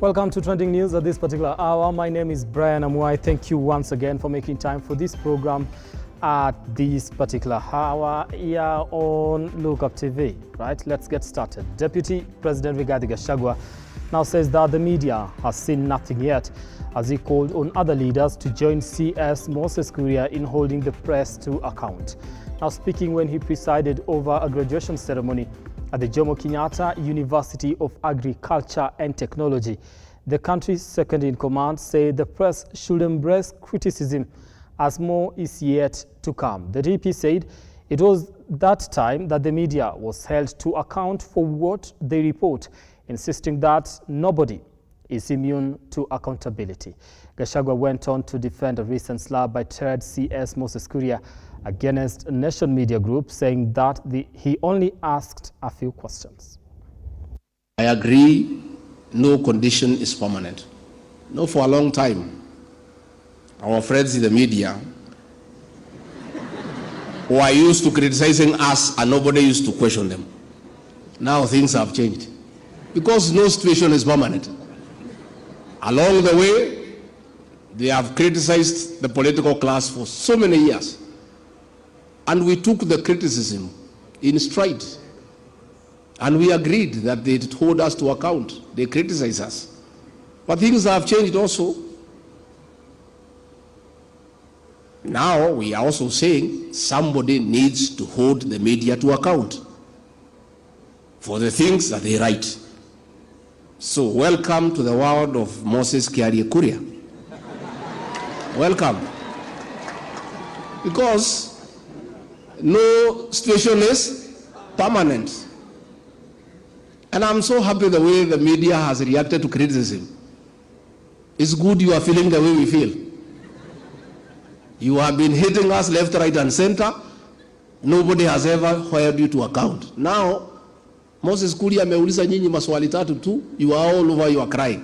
Welcome to Trending News at this particular hour. My name is Brian Amuai. Thank you once again for making time for this program at this particular hour here on Lookuptv. Right, let's get started. Deputy President Gachagua now says that the media has seen nothing yet, as he called on other leaders to join CS Moses Kuria in holding the press to account. Now speaking when he presided over a graduation ceremony at the Jomo Kenyatta University of Agriculture and Technology, the country's second in command said the press should embrace criticism as more is yet to come. The DP said it was that time that the media was held to account for what they report, insisting that nobody is immune to accountability. Gachagua went on to defend a recent slap by third CS Moses Kuria against a nation media group, saying that he only asked a few questions. I agree, no condition is permanent. No, for a long time, our friends in the media were used to criticizing us and nobody used to question them. Now things have changed because no situation is permanent. Along the way, they have criticized the political class for so many years. And we took the criticism in stride. And we agreed that they hold us to account. They criticize us. But things have changed also. Now we are also saying somebody needs to hold the media to account for the things that they write. So welcome to the world of Moses Kuria. Welcome. Because no situation is permanent. And I'm so happy the way the media has reacted to criticism. It's good you are feeling the way we feel. You have been hitting us left, right, and center. Nobody has ever held you to account. Now, Moses Kuria ameuliza nyinyi maswali tatu tu. You are all over, you are crying.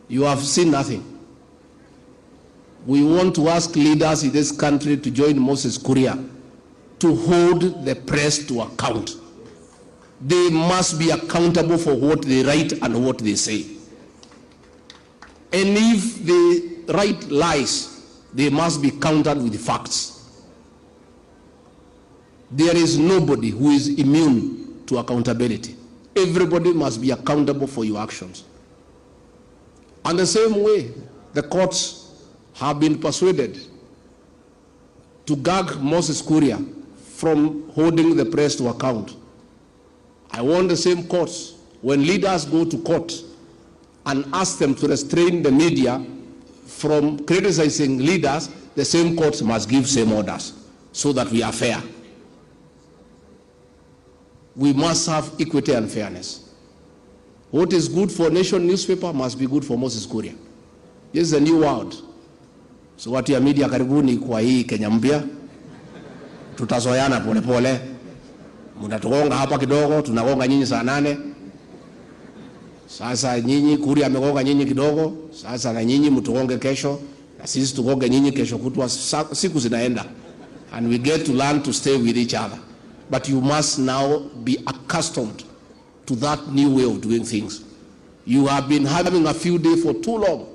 You have seen nothing. We want to ask leaders in this country to join Moses Kuria to hold the press to account. They must be accountable for what they write and what they say. And if they write lies, they must be countered with facts. There is nobody who is immune to accountability. Everybody must be accountable for your actions. And the same way, the courts have been persuaded to gag Moses Kuria from holding the press to account. I want the same courts, when leaders go to court and ask them to restrain the media from criticizing leaders, the same courts must give same orders so that we are fair. We must have equity and fairness. What is good for Nation newspaper must be good for Moses Kuria. This is a new world. So watu ya media karibuni kwa hii Kenya mpya, tutazoeana pole pole. Mnatugonga hapa kidogo, tunagonga nyinyi saa 8. Sasa nyinyi Kuria amegonga nyinyi kidogo, sasa na nyinyi mtugonge kesho, na sisi tugonge nyinyi kesho kutwa, siku zinaenda. And we get to learn to stay with each other. But you must now be accustomed to that new way of doing things. You have been having a few days for too long.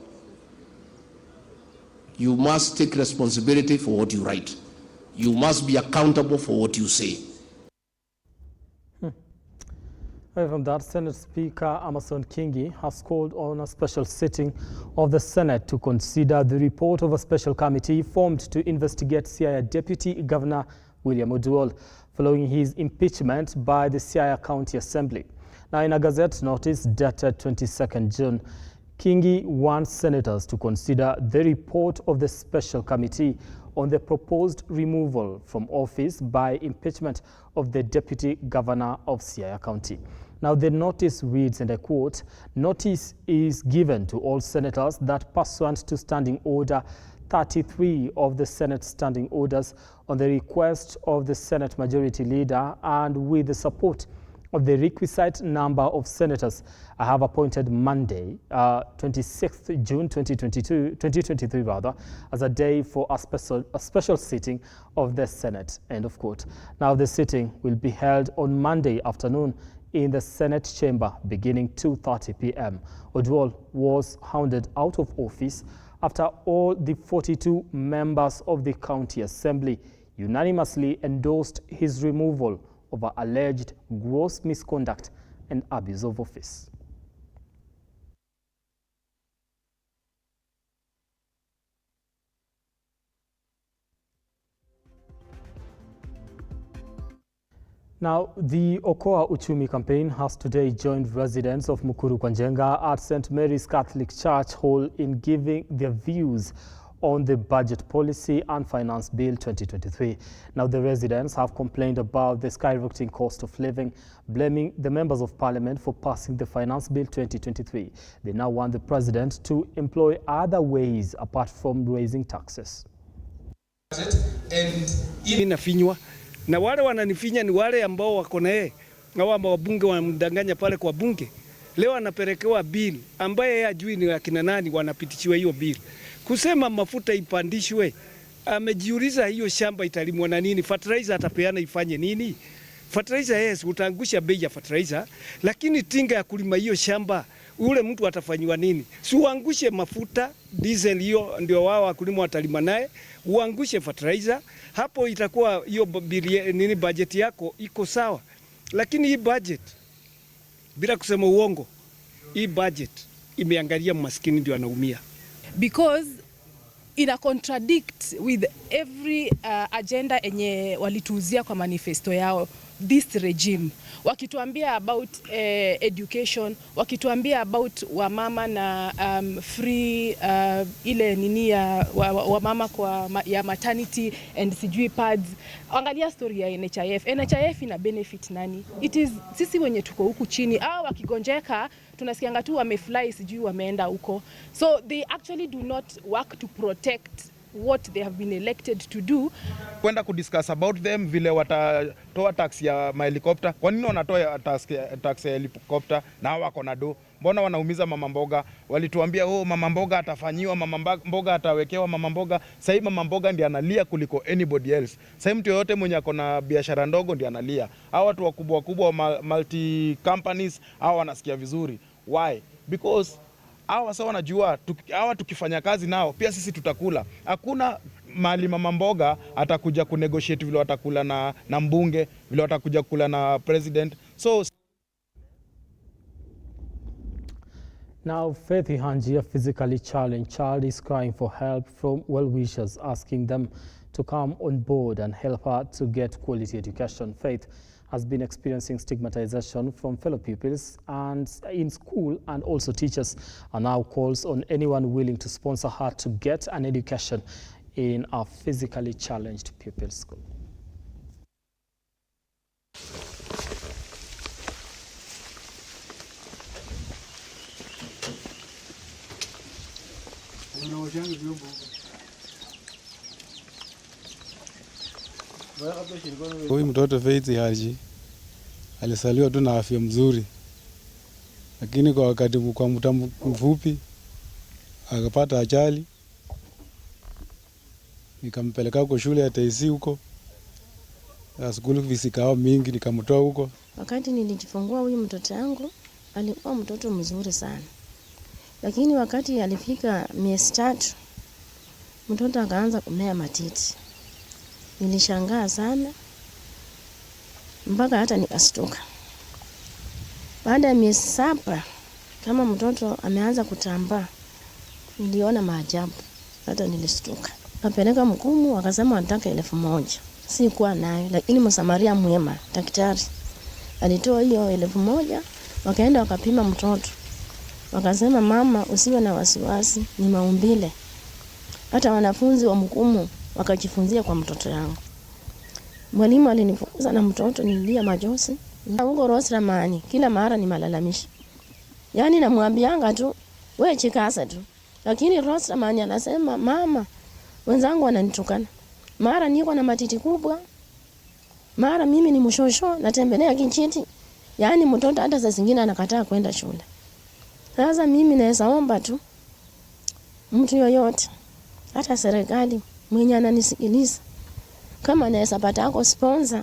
You must take responsibility for what you write. You must be accountable for what you say. From that, Senate Speaker Amason Kingi has called on a special sitting of the Senate to consider the report of a special committee formed to investigate Siaya Deputy Governor William Oduol following his impeachment by the Siaya County Assembly. Now, in a Gazette notice dated 22nd June, Kingi wants senators to consider the report of the special committee on the proposed removal from office by impeachment of the Deputy Governor of Siaya County. Now, the notice reads, and I quote, "Notice is given to all senators that pursuant to Standing Order 33 of the Senate Standing Orders on the request of the Senate Majority Leader and with the support of the requisite number of senators, I have appointed Monday, 26th June 2023 rather, as a day for a special sitting of the Senate," end of quote. Now, the sitting will be held on Monday afternoon in the Senate chamber beginning 2:30 p.m. Oduor was hounded out of office after all the 42 members of the county assembly unanimously endorsed his removal over alleged gross misconduct and abuse of office. Now, the Okoa Uchumi campaign has today joined residents of Mukuru Kwanjenga at St. Mary's Catholic Church Hall in giving their views on the budget policy and finance bill 2023. Now, the residents have complained about the skyrocketing cost of living, blaming the members of parliament for passing the finance bill 2023. They now want the president to employ other ways apart from raising taxes. Na wale wananifinya ni wale ambao wako naye na wabunge wanamdanganya pale kwa bunge. Leo anapelekewa bill ambaye yeye hajui ni akina nani wanapitishiwa hiyo bill. Kusema mafuta ipandishwe, amejiuliza hiyo shamba italimwa na nini? Fertilizer atapeana ifanye nini? Fertilizer yes, utaangusha bei ya fertilizer, lakini tinga ya kulima hiyo shamba ule mtu atafanywa nini? Si uangushe mafuta, diesel hiyo ndio wao wakulima watalima naye, uangushe fertilizer, hapo itakuwa hiyo nini budget yako iko sawa. Lakini hii budget, bila kusema uongo, hii budget imeangalia maskini ndio anaumia. Because ina contradict with every agenda enye walituuzia kwa manifesto yao this regime. Wakituambia about education, wakituambia about wamama na free ile nini ya wamama kwa ya maternity and sijui pads. Angalia story ya NHIF. NHIF ina benefit nani? It is sisi wenye tuko huku chini au wakigonjeka tunasikianga tu wamefly sijui wameenda huko. So they actually do not work to protect what they have been elected to do. Kwenda kudiscuss about them vile watatoa tax ya helicopter. Kwa nini wanatoa tax ya helicopter na wako na do? Mbona wanaumiza mama mboga? Walituambia mama mboga atafanyiwa, mama mboga atawekewa, mama mboga. Sasa mama mboga ndiye analia kuliko anybody else. Sasa mtu yote mwenye ako na biashara ndogo ndiye analia. Hao watu wakubwa multi companies hao wanasikia vizuri. Why? Because hawa sawa wanajua hawa tukifanya kazi nao pia sisi tutakula. Hakuna mali mama mboga atakuja kunegotiate vile watakula na mbunge, vile watakuja kula na president. So now, Faith Hanji, a physically challenged child, is crying for help from well-wishers, asking them to come on board and help her to get quality education. Faith has been experiencing stigmatization from fellow pupils and in school, and also teachers, and now calls on anyone willing to sponsor her to get an education in a physically challenged pupil school. Huyu mtoto Faith Haji alisaliwa tu na afya mzuri, lakini kwa wakati kwa muda mfupi akapata ajali, nikampeleka kwa shule ya TC huko, school fees ikawa mingi, nikamtoa huko. Wakati nilijifungua huyu mtoto wangu alikuwa mtoto mzuri sana, lakini wakati alifika miezi 3 mtoto akaanza kumea matiti. Nilishangaa sana mpaka hata nikastuka. Baada ya miezi 7 kama mtoto ameanza kutambaa, niliona maajabu, hata nilistuka. Kapeleka mkumu, wakasema wanataka 1000. Sikuwa nayo, lakini msamaria mwema, daktari alitoa hiyo 1000, wakaenda wakapima mtoto. Wakasema mama, usiwe na wasiwasi, ni maumbile. Hata wanafunzi wa mkumu wakajifunzia kwa mtoto yangu. Mwalimu alinifunza na mtoto, nilia majosi. Na huko Rosramani kila mara ni malalamishi. Yaani namwambianga tu, wewe chikasa tu. Lakini Rosramani anasema mama, wenzangu wananitukana. Mara niko na matiti kubwa. Mara mimi ni mshosho, natembelea kinchiti. Yaani mtoto hata saa zingine anakataa kwenda shule. Sasa mimi naweza omba tu mtu yoyote, hata serikali mwenye ananisikiliza, kama naweza pata ako sponsor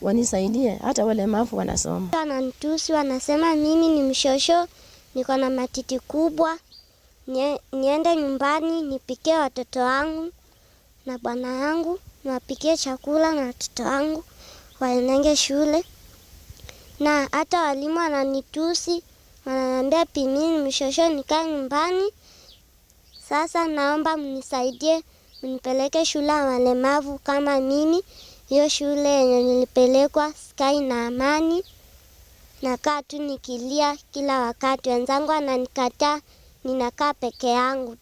wanisaidie, hata walemavu wanasoma. Wananitusi, wanasema mimi ni mshosho, niko na matiti kubwa, niende nyumbani nipikie watoto wangu na bwana yangu, niwapikie chakula na watoto wangu waende shule. Na hata walimu wananitusi, wananiambia mimi ni mshosho, nikae nyumbani. Sasa naomba mnisaidie, mnipeleke shule ya walemavu kama mimi. Hiyo shule yenye nilipelekwa sikai na amani. Nakaa tu nikilia kila wakati, wenzangu wananikataa, ninakaa peke yangu.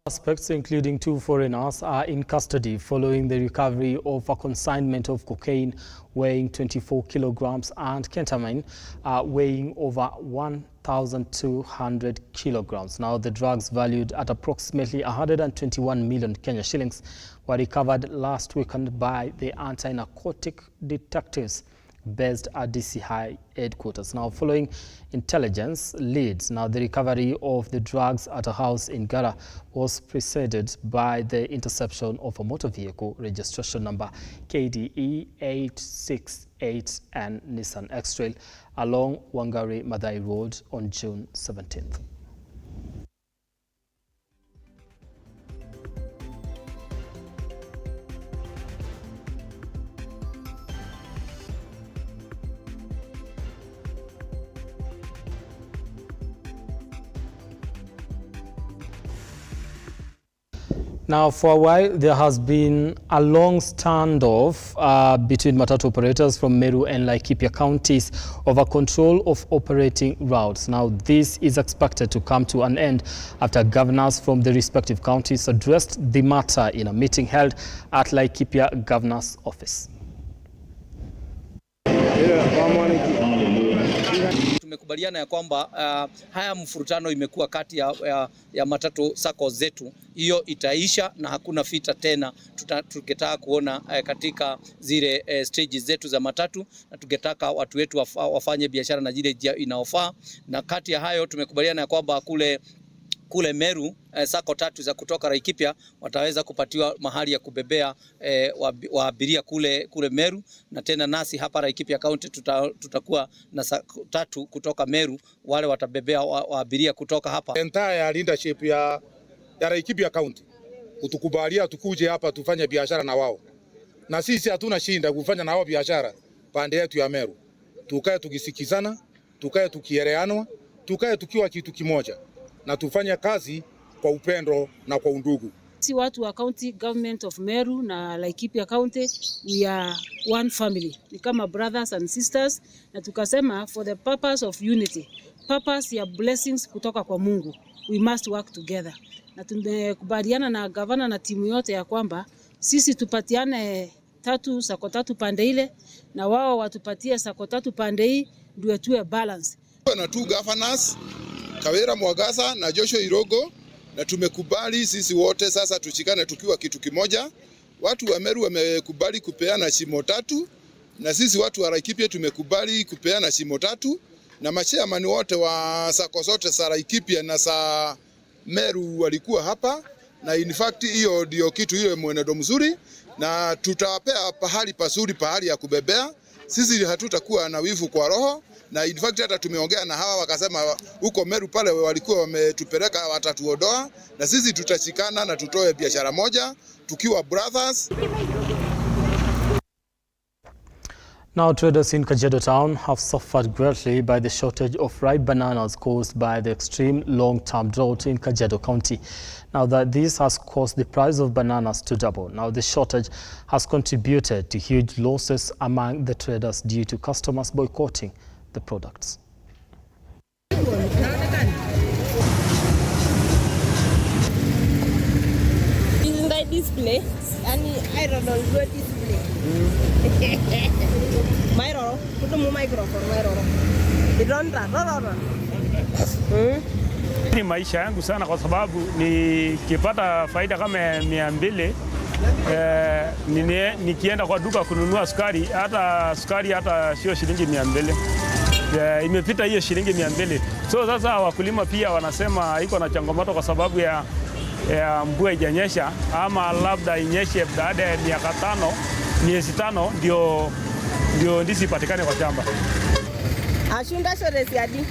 Suspects, including 2 foreigners, are in custody following the recovery of a consignment of cocaine weighing 24 kilograms and ketamine weighing over 1,200 kilograms. Now, the drugs valued at approximately 121 million Kenya shillings were recovered last weekend by the anti-narcotic detectives based at DCI headquarters. Now, following intelligence leads, now the recovery of the drugs at a house in Gara was preceded by the interception of a motor vehicle registration number KDE 868 and Nissan X-Trail along Wangari Maathai Road on June 17th. Now, for a while, there has been a long standoff between matatu operators from Meru and Laikipia counties over control of operating routes. Now, this is expected to come to an end after governors from the respective counties addressed the matter in a meeting held at Laikipia Governor's Office. Tumekubaliana ya kwamba haya mfurutano imekuwa kati ya matatu sako zetu, hiyo itaisha na hakuna vita tena. Tungetaka kuona katika zile stages zetu za matatu, na tungetaka watu wetu wafanye biashara na zile inaofaa. Na kati ya hayo tumekubaliana ya kwamba kule Meru sako tatu za kutoka Laikipia wataweza kupatiwa mahali ya kubebea waabiria kule Meru, na tena nasi hapa Laikipia County tutakuwa na sako tatu kutoka Meru, wale watabebea waabiria kutoka hapa. Entire leadership ya Laikipia County utukubalia tukuje hapa tufanye biashara na wao, na sisi hatuna shinda kufanya na wao biashara pande yetu ya Meru. Tukae tukisikizana, tukae tukielewana, tukae tukiwa kitu kimoja na tufanye kazi kwa upendo na kwa undugu. Si watu wa County Government of Meru na Laikipia County, we are one family. Ni kama brothers and sisters, na tukasema for the purpose of unity, purpose ya blessings kutoka kwa Mungu, we must work together. Na tumekubaliana na gavana na timu yote ya kwamba sisi tupatiane sako tatu pande ile, na wao watupatie sako tatu pande hii, ndio tuwe balance. Na two governors, Kawera Mwagasa na Joshua Irogo, na tumekubali sisi wote sasa tushikane tukiwa kitu kimoja. Watu wa Meru wamekubali kupeana shimo tatu, na sisi watu wa Laikipia tumekubali kupeana shimo tatu, na machairman wote wa sako zote za Laikipia na za Meru walikuwa hapa, na in fact hiyo ndio kitu ile mwenendo mzuri, na tutawapea pahali pazuri, pahali ya kubebea. Sisi hatutakuwa na wivu kwa roho, na in fact hata tumeongea na hawa wakasema huko Meru pale walikuwa wametupeleka watatuodoa, na sisi tutashikana na tutoe biashara moja tukiwa brothers. Now, traders in Kajiado town have suffered greatly by the shortage of ripe bananas caused by the extreme long-term drought in Kajiado County. Now, this has caused the price of bananas to double. Now, the shortage has contributed to huge losses among the traders due to customers boycotting the products. Isn't that display? I don't know what display. Mairo, put the microphone, Mairo. You don't run. Ni maisha yangu sana kwa sababu nikipata faida kama 200 nikienda kwa duka kununua sukari hata sio shilingi 200. imepita hiyo shilingi 200. So sasa wakulima pia wanasema iko na changamoto kwa sababu ya mvua haijanyesha, ama labda inyeshe baada ya miezi 5 ndio ndizi ipatikane kwa shamba. Ashunda shore siadi.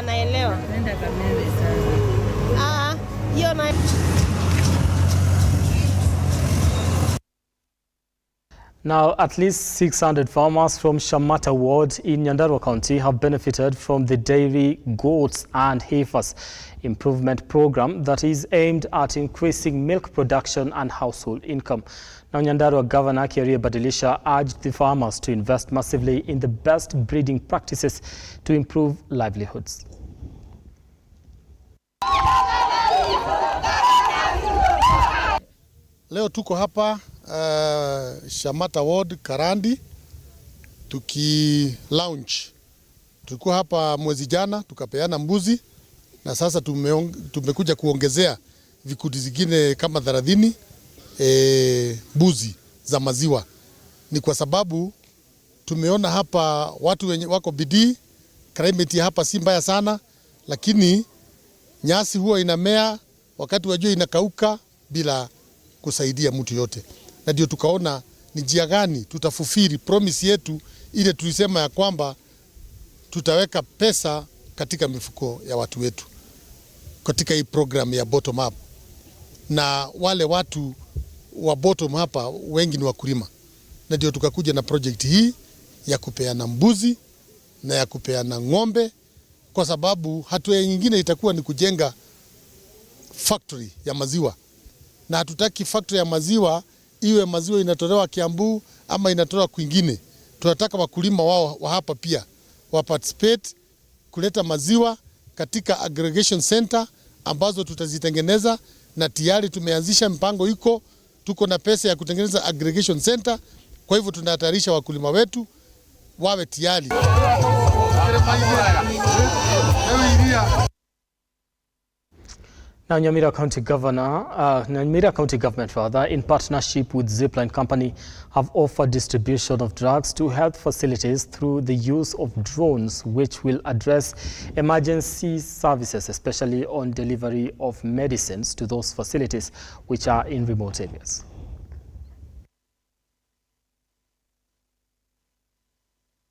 Naelewa. Nenda kamera sana. Hiyo na Now, at least 600 farmers from Shamata ward in Nyandarua County have benefited from the dairy, goats and heifers improvement program that is aimed at increasing milk production and household income. Now, Nyandarua Governor Kiarie Badilisha urged the farmers to invest massively in the best breeding practices to improve livelihoods. Leo tuko hapa Shamata Ward Karandi tuki-launch. Tulikuwa hapa mwezi jana tukapeana mbuzi na sasa tumekuja kuongezea vikundi zingine kama 30 mbuzi za maziwa. Ni kwa sababu tumeona hapa watu wenye wako bidii, climate hapa si mbaya sana, lakini nyasi huwa inamea wakati wa jua inakauka bila kusaidia mtu yote. Na ndio tukaona ni njia gani tutafufiri promise yetu ile tulisema ya kwamba tutaweka pesa katika mifuko ya watu wetu katika hii program ya bottom up. Na wale watu wa bottom hapa wengi ni wakulima. Na ndio tukakuja na project hii ya kupeana mbuzi na ya kupeana ng'ombe, kwa sababu hatua nyingine itakuwa ni kujenga factory ya maziwa. Na hatutaki factory ya maziwa iwe maziwa inatolewa Kiambu ama inatolewa kwingine. Tunataka wakulima wao wa hapa pia wa participate kuleta maziwa katika aggregation center ambazo tutazitengeneza, na tayari tumeanzisha mpango iko, tuko na pesa ya kutengeneza aggregation center. Kwa hivyo tunahatarisha wakulima wetu wawe tayari. Now, Nyamira County Government, in partnership with Zipline Company, have offered distribution of drugs to health facilities through the use of drones, which will address emergency services, especially on delivery of medicines to those facilities which are in remote areas.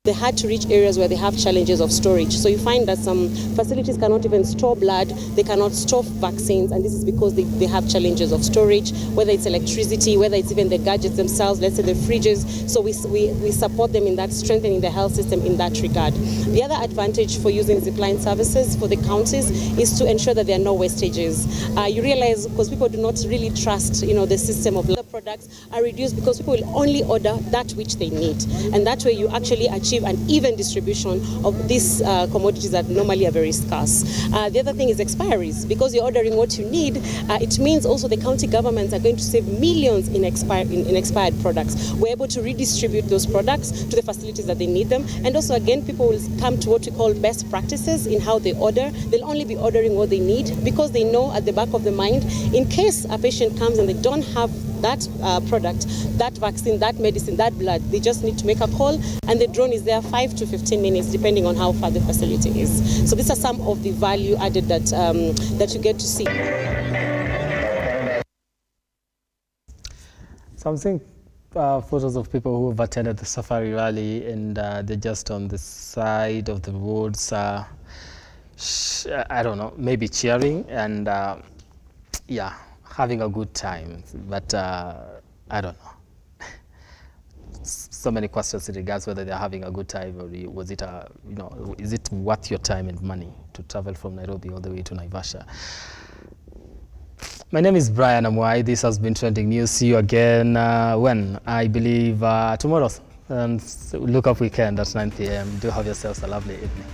They had to reach areas where they have challenges of storage. So you find that some facilities cannot even store blood, they cannot store vaccines, and this is because they have challenges of storage, whether it's electricity, whether it's even the gadgets themselves, let's say the fridges. So we support them in that, strengthening the health system in that regard. The other advantage for using Zipline services for the counties is to ensure that there are no wastages. You realize, because people do not really trust, the system of products are reduced because people will only order that which they need, and that way you actually achieve an even distribution of these commodities that normally are very scarce. The other thing is expiries. Because you're ordering what you need, it means also the county governments are going to save millions in expired products. We're able to redistribute those products to the facilities that they need them, and also again people will come to what we call best practices in how they order. They'll only be ordering what they need because they know at the back of the mind, in case a patient comes and they don't have that product, that vaccine, that medicine, that blood, they just need to make a call, and the drone is there 5 to 15 minutes depending on how far the facility is. So these are some of the value added that you get to see. So I'm seeing photos of people who have attended the safari rally, and they're just on the side of the roads, I don't know, maybe cheering and yeah, having a good time, but I don't know. So many questions in regards whether they're having a good time, or was it is it worth your time and money to travel from Nairobi all the way to Naivasha? My name is Brian Amwai. This has been Trending News. See you again when? I believe tomorrow. And Look Up Weekend at 9 p.m. Do have yourselves a lovely evening.